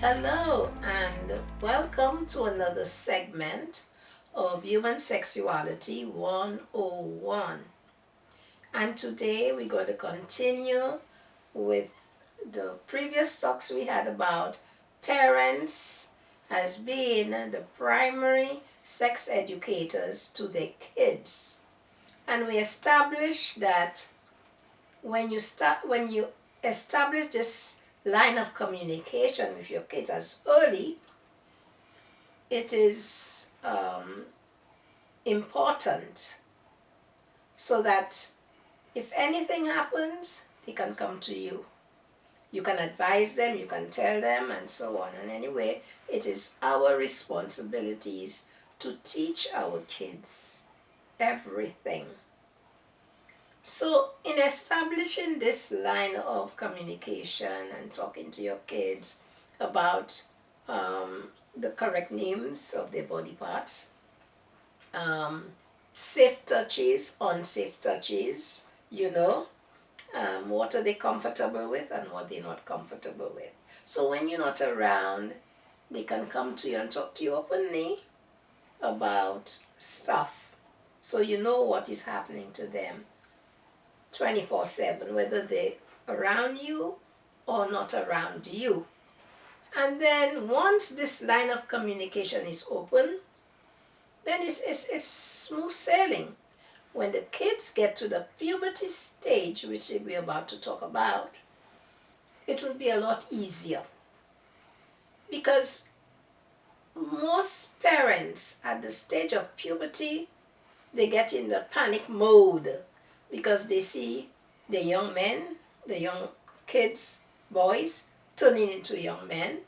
Hello and welcome to another segment of Human Sexuality 101. And today we're going to continue with the previous talks we had about parents as being the primary sex educators to their kids. And we established that when you establish this line of communication with your kids as early, it is important so that if anything happens, they can come to you. You can advise them, you can tell them, and so on. And anyway, it is our responsibilities to teach our kids everything. So in establishing this line of communication and talking to your kids about the correct names of their body parts, safe touches, unsafe touches, what are they comfortable with and what they're not comfortable with. So when you're not around, they can come to you and talk to you openly about stuff. So you know what is happening to them 24/7, whether they're around you or not around you. And then once this line of communication is open, then it's smooth sailing. When the kids get to the puberty stage, which we're about to talk about, it will be a lot easier. Because most parents at the stage of puberty, they get in the panic mode because they see the young men, the young kids, boys, turning into young men,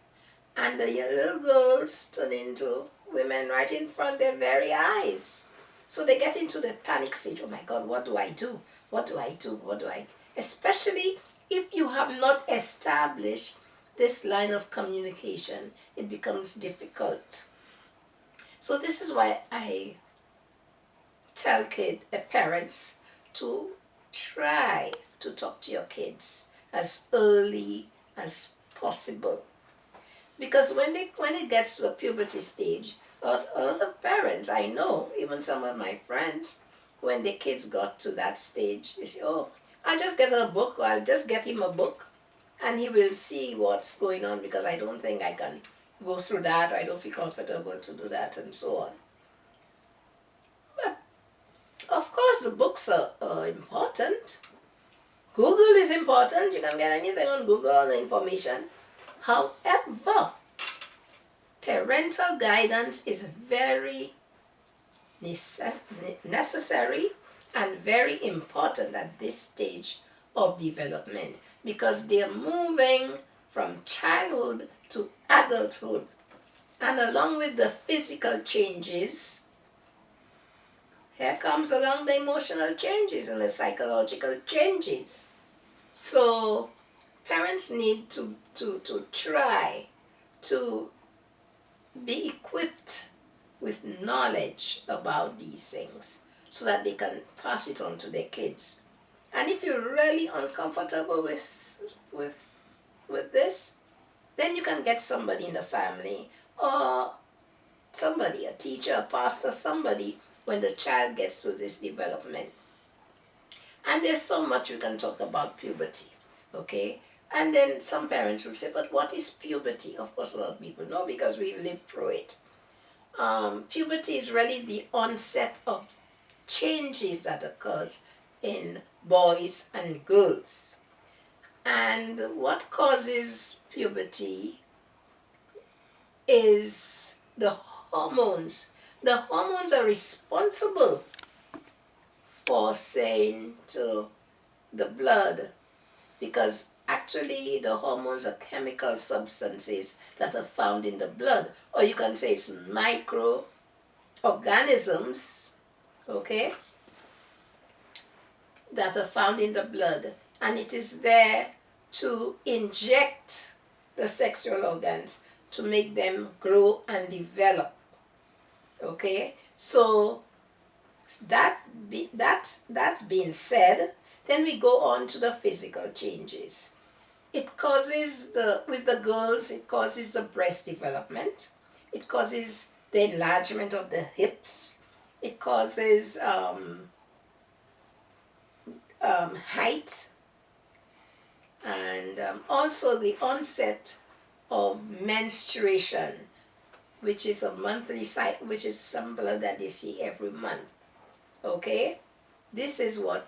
and the little girls turning into women right in front of their very eyes. So they get into the panic stage. Oh my God, what do I do? What do I do? What do I... Especially if you have not established this line of communication, it becomes difficult. So this is why I tell parents to try to talk to your kids as early as possible. Because when it gets to the puberty stage, a lot of parents, I know, even some of my friends, when their kids got to that stage, they say, oh, I'll just get a book, or I'll just get him a book, and he will see what's going on, because I don't think I can go through that, or I don't feel comfortable to do that, and so on. But, of course, the books are important. Google is important. You can get anything on Google, all the information. However, parental guidance is very necessary and very important at this stage of development, because they're moving from childhood to adulthood. And along with the physical changes, here comes along the emotional changes and the psychological changes. So parents need to try to be equipped with knowledge about these things so that they can pass it on to their kids. And if you're really uncomfortable with this, then you can get somebody in the family, or somebody, a teacher, a pastor, somebody, when the child gets to this development. And there's so much we can talk about puberty, okay? And then some parents will say, but what is puberty? Of course, a lot of people know because we've lived through it. Puberty is really the onset of changes that occurs in boys and girls. And what causes puberty is the hormones. The hormones are responsible for saying to the blood, because actually the hormones are chemical substances that are found in the blood, or you can say it's microorganisms, okay, that are found in the blood, and it is there to inject the sexual organs to make them grow and develop. Okay, so that being said, then we go on to the physical changes. It causes with the girls, it causes the breast development. It causes the enlargement of the hips. It causes height, and also the onset of menstruation, which is a monthly cycle, which is some blood that they see every month. Okay, this is what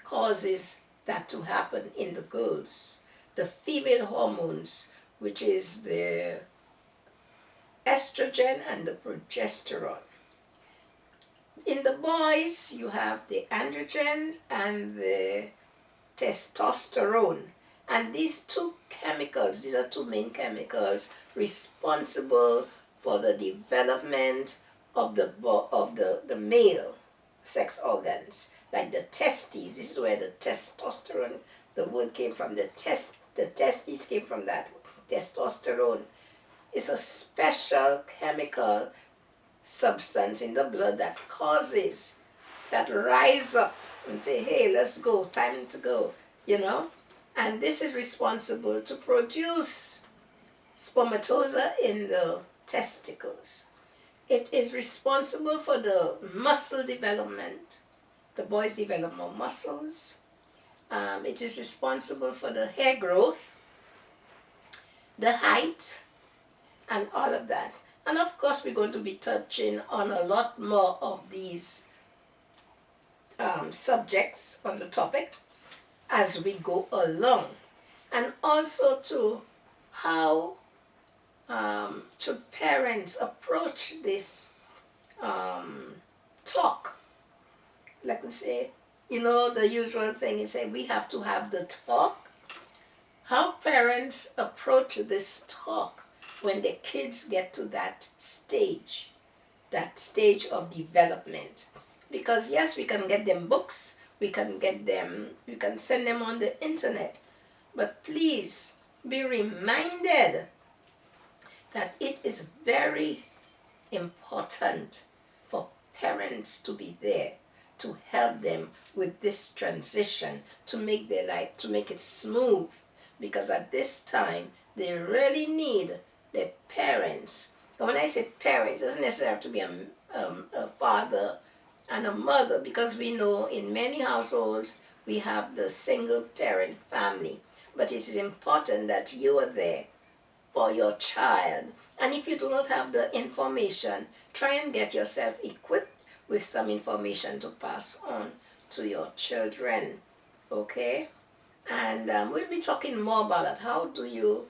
causes that to happen in the girls. The female hormones, which is the estrogen and the progesterone. In the boys, you have the androgen and the testosterone. And these two chemicals, these are two main chemicals responsible for the development of the male sex organs, like the testes. This is where the testosterone, the word came from. The testes came from that. Testosterone is a special chemical substance in the blood that causes, that rise up and say, hey, let's go, time to go, you know. And this is responsible to produce spermatozoa in the testicles. It is responsible for the muscle development. The boys develop more muscles. It is responsible for the hair growth, the height, and all of that. And of course, we're going to be touching on a lot more of these subjects on the topic as we go along. And also to how should parents approach this talk. Like we say, you know, the usual thing is say we have to have the talk. How parents approach this talk when the kids get to that stage of development. Because yes, we can get them books, we can send them on the internet, but please be reminded that it is very important for parents to be there to help them with this transition, to make their life, to make it smooth, because at this time they really need their parents. And when I say parents, it doesn't necessarily have to be a father and a mother, because we know in many households we have the single parent family. But it is important that you are there for your child. And if you do not have the information, try and get yourself equipped with some information to pass on to your children. Okay? And we'll be talking more about it. How do you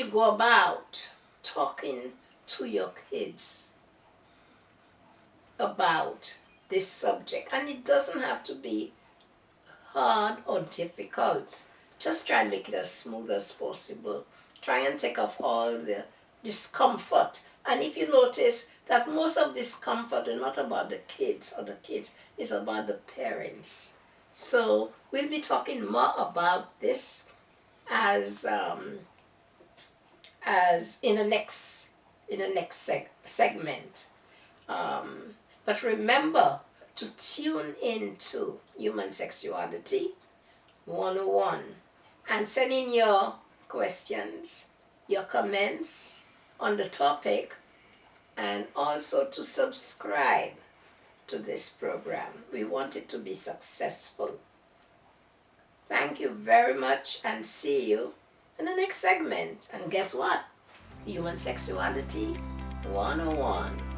go about talking to your kids about this subject? And it doesn't have to be hard or difficult. Just try and make it as smooth as possible. Try and take off all the discomfort. And if you notice that most of discomfort is not about the kids or the kids, it's about the parents. So we'll be talking more about this as in the next segment. But remember to tune into Human Sexuality 101 and send in your questions, your comments on the topic, and also to subscribe to this program. We want it to be successful. Thank you very much, and see you in the next segment. And guess what? Human Sexuality 101.